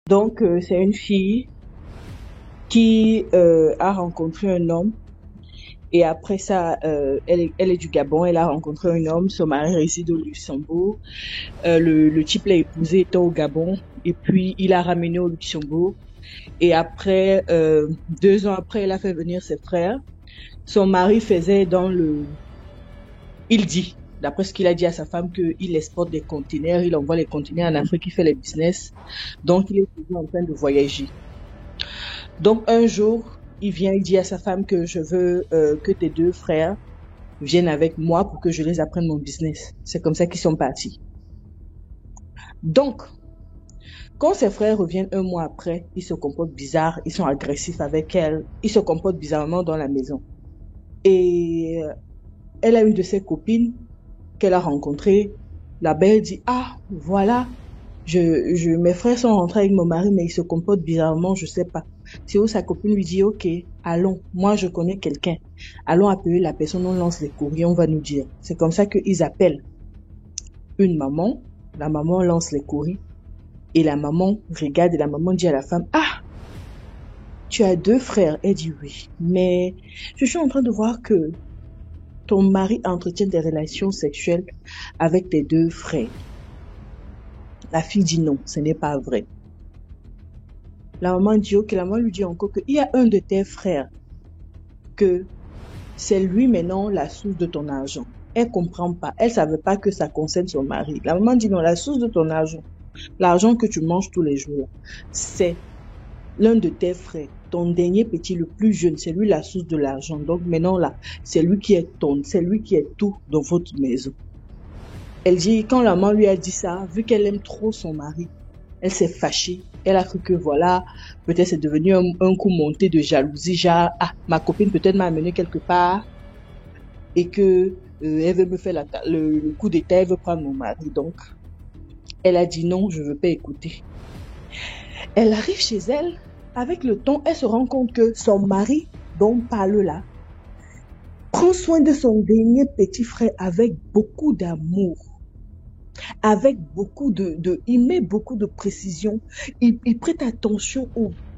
Donc, c'est une fille qui a rencontré un homme et après ça, elle est du Gabon, elle a rencontré un homme, son mari réside au Luxembourg. Le type l'a épousé étant au Gabon et puis il a ramené au Luxembourg. Et après, 2 ans après, elle a fait venir ses frères. Son mari faisait dans le... Il dit, d'après ce qu'il a dit à sa femme, qu'il exporte des conteneurs, il envoie les conteneurs en Afrique, il fait les business. Donc, il est toujours en train de voyager. Donc, un jour, il vient, il dit à sa femme que je veux que tes 2 frères viennent avec moi pour que je les apprenne mon business. C'est comme ça qu'ils sont partis. Donc, quand ses frères reviennent un mois après, ils se comportent bizarre, ils sont agressifs avec elle, ils se comportent bizarrement dans la maison. Et elle a une de ses copines qu'elle a rencontrée. La belle dit, ah, voilà, mes frères sont rentrés avec mon mari, mais ils se comportent bizarrement, je sais pas. C'est où sa copine lui dit, ok, allons, moi je connais quelqu'un. Allons appeler la personne, on lance les courriers, on va nous dire. C'est comme ça qu'ils appellent une maman. La maman lance les courriers. Et la maman regarde et la maman dit à la femme, ah, tu as 2 frères. Elle dit oui, mais je suis en train de voir que ton mari entretient des relations sexuelles avec tes 2 frères. La fille dit non, ce n'est pas vrai. La maman dit ok, la maman lui dit encore qu'il y a un de tes frères, que c'est lui maintenant la source de ton argent. Elle comprend pas, elle savait pas que ça concerne son mari. La maman dit non, la source de ton argent, l'argent que tu manges tous les jours, c'est l'un de tes frères, ton dernier petit, le plus jeune, c'est lui la source de l'argent. Donc maintenant là, c'est lui qui est tout dans votre maison. Elle dit, quand la maman lui a dit ça, vu qu'elle aime trop son mari, elle s'est fâchée. Elle a cru que voilà, peut-être c'est devenu un coup monté de jalousie, genre, ah, ma copine peut-être m'a amené quelque part et que elle veut me faire le coup d'état, elle veut prendre mon mari. Donc, elle a dit non, je veux pas écouter. Elle arrive chez elle, avec le temps, elle se rend compte que son mari, dont on parle là, prend soin de son dernier petit frère avec beaucoup d'amour, avec il met beaucoup de précision, il prête attention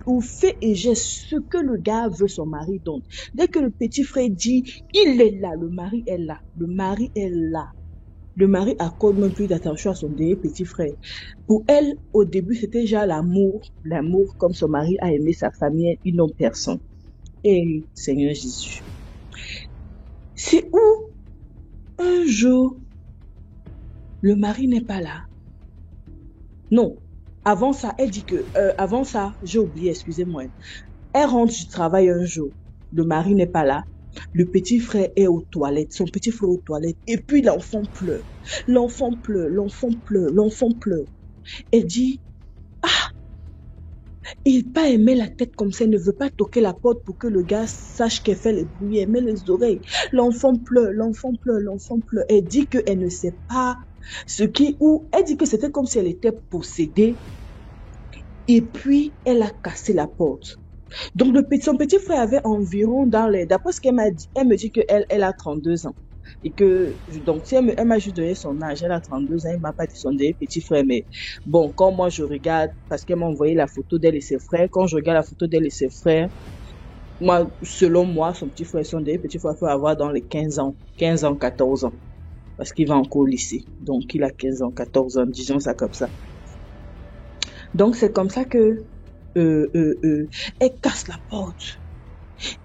aux faits et gestes, ce que le gars veut son mari donne. Dès que le petit frère dit, il est là, le mari est là, le mari est là. Le mari accorde même plus d'attention à son dernier petit frère. Pour elle, au début, c'était déjà l'amour comme son mari a aimé sa famille, ils n'ont personne. Et Seigneur Jésus. C'est où, un jour, le mari n'est pas là. Non. Avant ça, elle dit que, avant ça, j'ai oublié, excusez-moi. Elle rentre du travail un jour. Le mari n'est pas là. Le petit frère est aux toilettes. Son petit frère est aux toilettes. Et puis l'enfant pleure. L'enfant pleure, l'enfant pleure, l'enfant pleure. Elle dit, ah, il pas aimer la tête comme ça. Elle ne veut pas toquer la porte pour que le gars sache qu'elle fait les bruits. Elle met les oreilles. L'enfant pleure, l'enfant pleure, l'enfant pleure. Elle dit qu'elle ne sait pas elle dit que c'était comme si elle était possédée. Et puis, elle a cassé la porte. Donc, son petit frère avait environ d'après ce qu'elle m'a dit, elle me dit qu'elle a 32 ans. Et que, donc, si elle m'a juste donné son âge, elle a 32 ans, elle m'a pas dit son petit frère, mais bon, quand moi je regarde, parce qu'elle m'a envoyé la photo d'elle et ses frères, quand je regarde la photo d'elle et ses frères, moi, selon moi, son petit frère, son petit frère peut avoir dans les 15 ans, 14 ans, parce qu'il va encore au lycée. Donc, il a 15 ans, 14 ans, disons ça comme ça. Donc, c'est comme ça que elle casse la porte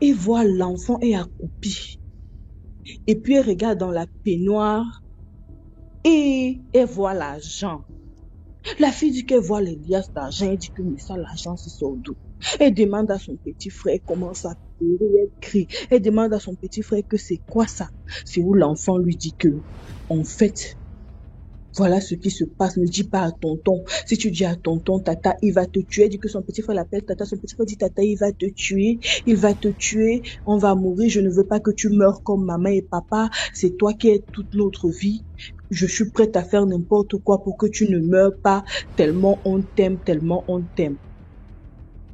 et voit l'enfant est accroupi. Et puis elle regarde dans la peignoir et elle voit l'argent. La fille dit qu'elle voit les liasses d'argent. Elle dit que mais ça, l'argent, c'est son dos. Elle demande à son petit frère, elle commence à pleurer, elle crie. Elle demande à son petit frère que c'est quoi ça. C'est où l'enfant lui dit que, en fait, voilà ce qui se passe, ne dis pas à tonton. Si tu dis à tonton, tata, il va te tuer. Elle dit que son petit frère l'appelle tata. Son petit frère dit tata, il va te tuer. Il va te tuer. On va mourir. Je ne veux pas que tu meurs comme maman et papa. C'est toi qui es toute notre vie. Je suis prête à faire n'importe quoi pour que tu ne meurs pas. Tellement on t'aime, tellement on t'aime.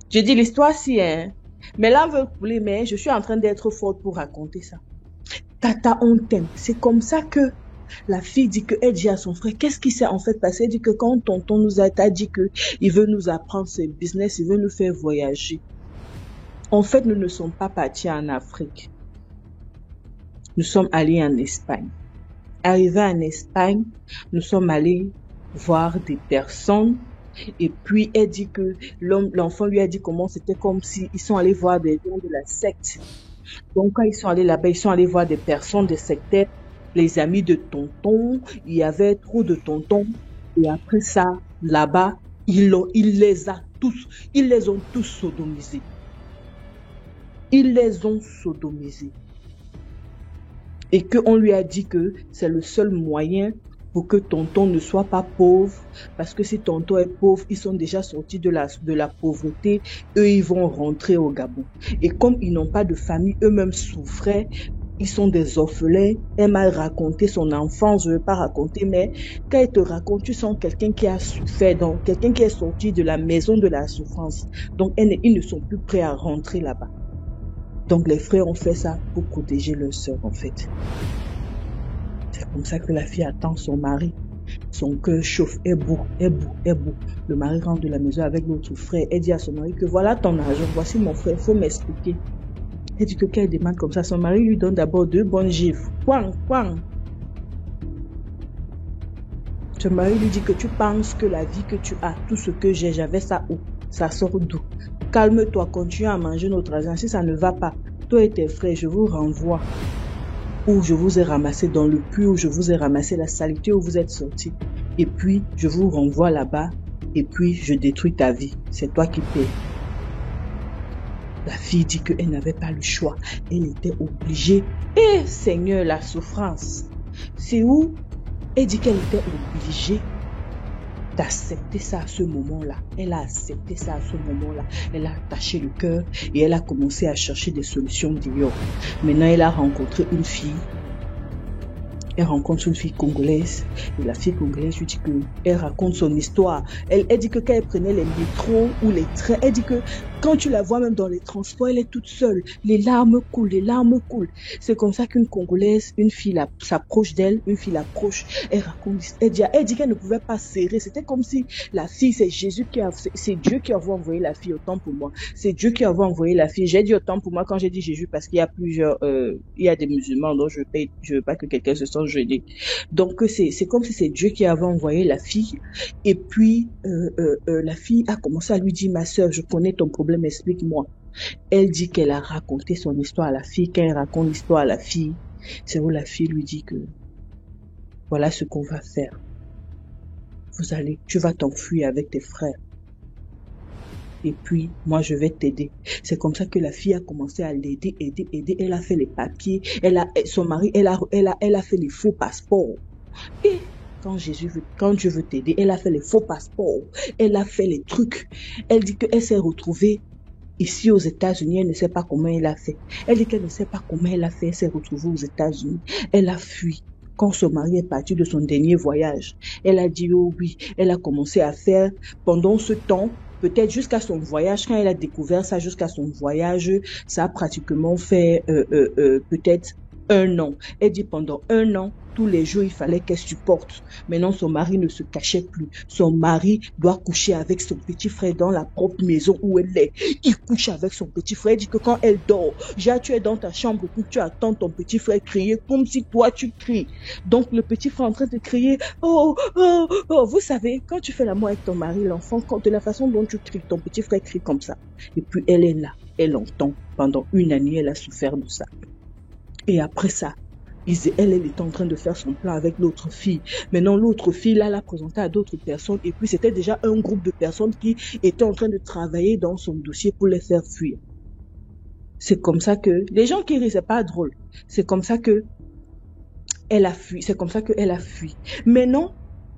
Je dis l'histoire si, hein. Mais là, veut couler, mais je suis en train d'être forte pour raconter ça. Tata, on t'aime. C'est comme ça que La fille dit que, elle dit à son frère, qu'est-ce qui s'est en fait passé? Elle dit que quand tonton nous a dit que il veut nous apprendre ses business, il veut nous faire voyager. En fait, nous ne sommes pas partis en Afrique. Nous sommes allés en Espagne. Arrivés en Espagne, nous sommes allés voir des personnes. Et puis, elle dit que l'enfant lui a dit comment c'était comme si ils sont allés voir des gens de la secte. Donc, quand ils sont allés là-bas, ils sont allés voir des personnes, des sectaires, les amis de tonton. Il y avait trop de tontons. Et après ça, là-bas, il les ont tous sodomisés. Ils les ont sodomisés. Et qu'on lui a dit que c'est le seul moyen pour que tonton ne soit pas pauvre, parce que si tonton est pauvre, ils sont déjà sortis de la pauvreté, eux ils vont rentrer au Gabon. Et comme ils n'ont pas de famille, eux-mêmes souffraient, ils sont des orphelins. Elle m'a raconté son enfance, je ne veux pas raconter, mais quand elle te raconte, tu sens quelqu'un qui a souffert, donc quelqu'un qui est sorti de la maison de la souffrance. Donc ils ne sont plus prêts à rentrer là-bas. Donc les frères ont fait ça pour protéger leur sœur en fait. C'est comme ça que la fille attend son mari. Son cœur chauffe, est beau. Le mari rentre de la maison avec l'autre frère. Elle dit à son mari que voilà ton argent, voici mon frère, il faut m'expliquer. Elle dit que quand elle demande comme ça, son mari lui donne d'abord 2 bonnes gifles. Quang. Son mari lui dit que tu penses que la vie que tu as, tout ce que j'ai, j'avais ça où? Ça sort d'où? Calme-toi, continue à manger notre argent. Si ça ne va pas, toi et tes frères, je vous renvoie. Où je vous ai ramassé dans le puits, où je vous ai ramassé la saleté où vous êtes sortis. Et puis, je vous renvoie là-bas. Et puis, je détruis ta vie. C'est toi qui paies. La fille dit qu'elle n'avait pas le choix. Elle était obligée. Eh, Seigneur, la souffrance. C'est où? Elle dit qu'elle était obligée d'accepter ça à ce moment-là. Elle a accepté ça à ce moment-là. Elle a attaché le cœur et elle a commencé à chercher des solutions dehors. Maintenant, elle a rencontré une fille. Elle rencontre une fille congolaise et la fille congolaise lui dit qu'elle raconte son histoire. Elle dit que quand elle prenait les métros ou les trains, elle dit que quand tu la vois même dans les transports, elle est toute seule. Les larmes coulent. C'est comme ça qu'une Congolaise, une fille s'approche d'elle, elle raconte, elle dit qu'elle ne pouvait pas serrer. C'était comme si la fille, c'est Dieu qui avait envoyé la fille, autant pour moi. C'est Dieu qui avait envoyé la fille. J'ai dit autant pour moi quand j'ai dit Jésus parce qu'il y a plusieurs, il y a des musulmans, donc je veux pas que quelqu'un se sente gêné. Donc c'est comme si c'est Dieu qui avait envoyé la fille. Et puis la fille a commencé à lui dire, ma sœur, je connais ton problème, explique-moi. Elle dit qu'elle a raconté son histoire à la fille. Quand elle raconte l'histoire à la fille, c'est où la fille lui dit que voilà ce qu'on va faire. Tu vas t'enfuir avec tes frères. Et puis, moi, je vais t'aider. C'est comme ça que la fille a commencé à l'aider, aider. Elle a fait les papiers. Son mari, elle a fait les faux passeports. Et quand Dieu veut t'aider, elle a fait les faux passeports. Elle a fait les trucs. Elle dit qu'elle s'est retrouvée ici aux États-Unis. Elle ne sait pas comment elle a fait. Elle dit qu'elle ne sait pas comment elle a fait. Elle s'est retrouvée aux États-Unis. Elle a fui. Quand son mari est parti de son dernier voyage, elle a dit oh oui. Elle a commencé à faire pendant ce temps, peut-être jusqu'à son voyage, quand elle a découvert ça, jusqu'à son voyage, ça a pratiquement fait peut-être 1 an. Elle dit pendant 1 an, tous les jours, il fallait qu'elle supporte. Maintenant, son mari ne se cachait plus. Son mari doit coucher avec son petit frère dans la propre maison où elle est. Il couche avec son petit frère. Il dit que quand elle dort, tu es dans ta chambre, puis tu attends ton petit frère crier comme si toi tu cries. Donc, le petit frère est en train de crier, oh. Vous savez, quand tu fais l'amour avec ton mari, l'enfant, de la façon dont tu cries, ton petit frère crie comme ça. Et puis, elle est là. Elle entend. Pendant 1 année, elle a souffert de ça. Et après ça, elle était en train de faire son plan avec l'autre fille. Maintenant, l'autre fille, là, l'a présenté à d'autres personnes. Et puis, c'était déjà un groupe de personnes qui étaient en train de travailler dans son dossier pour les faire fuir. C'est comme ça que, les gens qui rient, c'est pas drôle. C'est comme ça que elle a fui. Maintenant,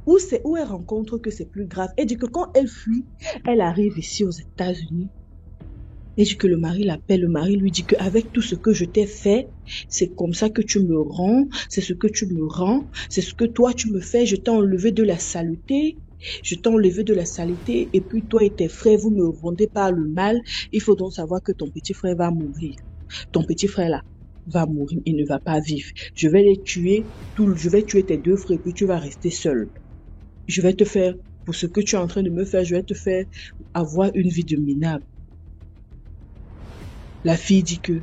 où elle rencontre que c'est plus grave. Elle dit que quand elle fuit, elle arrive ici aux États-Unis. Et dit que le mari l'appelle, le mari lui dit qu'avec tout ce que je t'ai fait, c'est comme ça que tu me rends, c'est ce que tu me rends, c'est ce que toi tu me fais, je t'ai enlevé de la saleté, et puis toi et tes frères, vous me rendez par le mal, il faut donc savoir que ton petit frère va mourir. Ton petit frère là, va mourir, il ne va pas vivre. Je vais les tuer, je vais tuer tes 2 frères, puis tu vas rester seul. Je vais te faire, pour ce que tu es en train de me faire, je vais te faire avoir une vie de minable. La fille dit que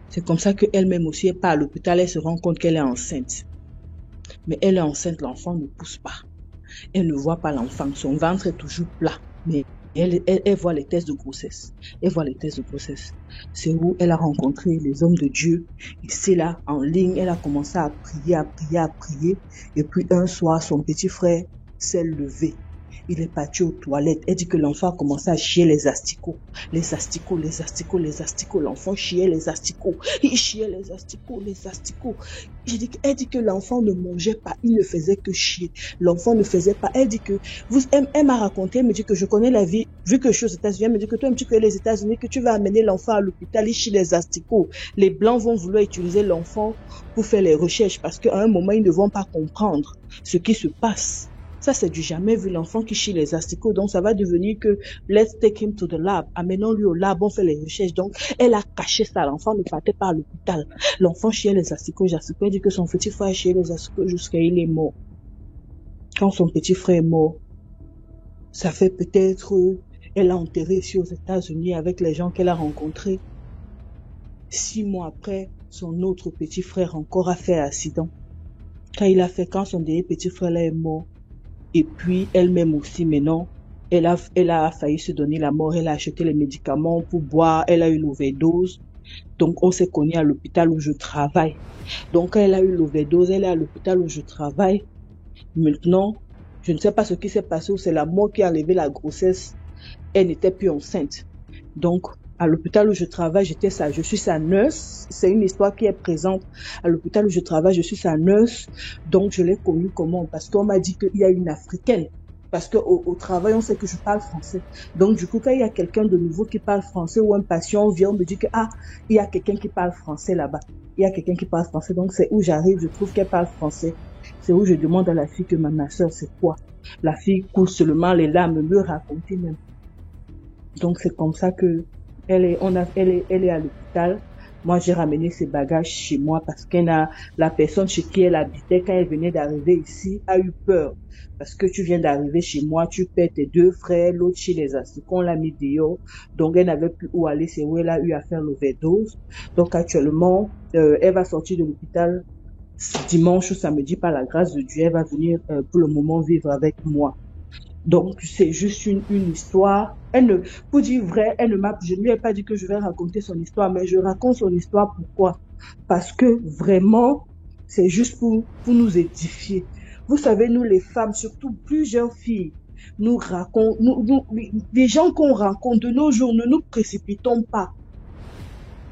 c'est comme ça qu'elle-même aussi, elle part à l'hôpital, elle se rend compte qu'elle est enceinte. Mais elle est enceinte, l'enfant ne pousse pas. Elle ne voit pas l'enfant, son ventre est toujours plat. Mais elle voit les tests de grossesse. Elle voit les tests de grossesse. C'est où elle a rencontré les hommes de Dieu. Et c'est là, en ligne, elle a commencé à prier, à prier, à prier. Et puis un soir, son petit frère s'est levé. Il est parti aux toilettes. Elle dit que l'enfant a commencé à chier les asticots. Les asticots, les asticots, les asticots. L'enfant chiait les asticots. Il chiait les asticots, les asticots. Elle dit que l'enfant ne mangeait pas. Il ne faisait que chier. L'enfant ne faisait pas. Elle dit que, elle m'a raconté, elle me dit que je connais la vie, vu que je suis aux États-Unis, elle me dit que toi, tu connais les États-Unis, que tu vas amener l'enfant à l'hôpital, il chie les asticots. Les Blancs vont vouloir utiliser l'enfant pour faire les recherches parce qu'à un moment, ils ne vont pas comprendre ce qui se passe. Ça, c'est du jamais vu, l'enfant qui chie les asticots. Donc, ça va devenir que, let's take him to the lab. Amenons-lui au lab, on fait les recherches. Donc, elle a caché ça. L'enfant ne partait pas à l'hôpital. L'enfant chiait les asticots. Elle dit que son petit frère chiait les asticots jusqu'à il est mort. Quand son petit frère est mort, ça fait peut-être, elle a enterré ici aux États-Unis avec les gens qu'elle a rencontrés. 6 mois après, son autre petit frère encore a fait accident. Quand son dernier petit frère là est mort, et puis elle-même aussi maintenant, elle a failli se donner la mort, elle a acheté les médicaments pour boire, elle a eu l'overdose. Donc on s'est connus à l'hôpital où je travaille. Donc elle a eu l'overdose, elle est à l'hôpital où je travaille. Maintenant, je ne sais pas ce qui s'est passé, ou c'est la mort qui a enlevé la grossesse. Elle n'était plus enceinte. Donc, à l'hôpital où je travaille, je suis sa nurse. C'est une histoire qui est présente. À l'hôpital où je travaille, je suis sa nurse. Donc, je l'ai connue comment? Parce qu'on m'a dit qu'il y a une Africaine. Parce qu'au travail, on sait que je parle français. Donc, du coup, quand il y a quelqu'un de nouveau qui parle français ou un patient vient, on me dit que, il y a quelqu'un qui parle français là-bas. Il y a quelqu'un qui parle français. Donc, c'est où j'arrive, je trouve qu'elle parle français. C'est où je demande à la fille que ma soeur, c'est quoi? La fille coule seulement les larmes, me raconter même. Donc, c'est comme ça que elle est à l'hôpital. Moi, j'ai ramené ses bagages chez moi parce la personne chez qui elle habitait, quand elle venait d'arriver ici, a eu peur. Parce que tu viens d'arriver chez moi, tu perds tes 2 frères, l'autre chez les asticots, on l'a mis dehors. Donc, elle n'avait plus où aller, c'est où elle a eu à faire l'overdose. Donc, actuellement, elle va sortir de l'hôpital dimanche ou samedi par la grâce de Dieu. Elle va venir pour le moment vivre avec moi. Donc, c'est juste une histoire. Pour dire vrai, je ne lui ai pas dit que je vais raconter son histoire, mais je raconte son histoire. Pourquoi? Parce que vraiment, c'est juste pour nous édifier. Vous savez, nous les femmes, surtout plusieurs filles, nous racontons, les gens qu'on rencontre de nos jours, ne nous précipitons pas.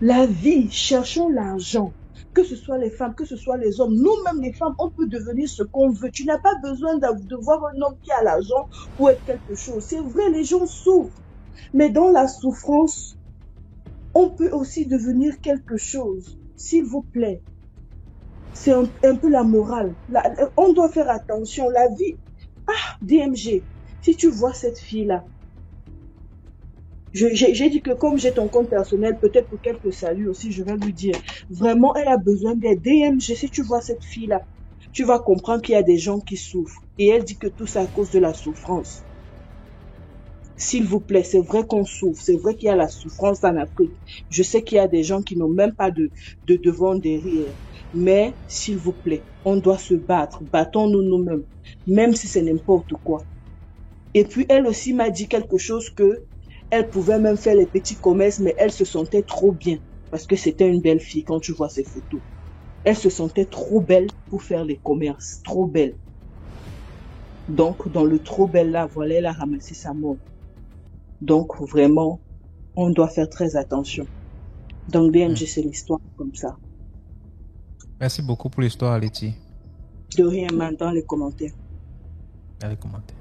La vie, cherchons l'argent. Que ce soit les femmes, que ce soit les hommes, nous-mêmes les femmes, on peut devenir ce qu'on veut. Tu n'as pas besoin de voir un homme qui a l'argent pour être quelque chose. C'est vrai, les gens souffrent. Mais dans la souffrance, on peut aussi devenir quelque chose. S'il vous plaît. C'est un peu la morale. On doit faire attention. La vie. DMG, si tu vois cette fille-là, j'ai dit que comme j'ai ton compte personnel, peut-être pour quelques saluts aussi, je vais lui dire. Vraiment, elle a besoin d'aide. DMG, si tu vois cette fille-là, tu vas comprendre qu'il y a des gens qui souffrent. Et elle dit que tout ça à cause de la souffrance. S'il vous plaît, c'est vrai qu'on souffre. C'est vrai qu'il y a la souffrance en Afrique. Je sais qu'il y a des gens qui n'ont même pas de devant derrière. Mais, s'il vous plaît, on doit se battre. Battons-nous nous-mêmes. Même si c'est n'importe quoi. Et puis, elle aussi m'a dit quelque chose que elle pouvait même faire les petits commerces, mais elle se sentait trop bien. Parce que c'était une belle fille quand tu vois ses photos. Elle se sentait trop belle pour faire les commerces. Trop belle. Donc, dans le trop belle là, voilà, elle a ramassé sa mort. Donc, vraiment, on doit faire très attention. Donc, DMG, c'est l'histoire comme ça. Merci beaucoup pour l'histoire, Letty. De rien, man, dans les commentaires. Dans les commentaires.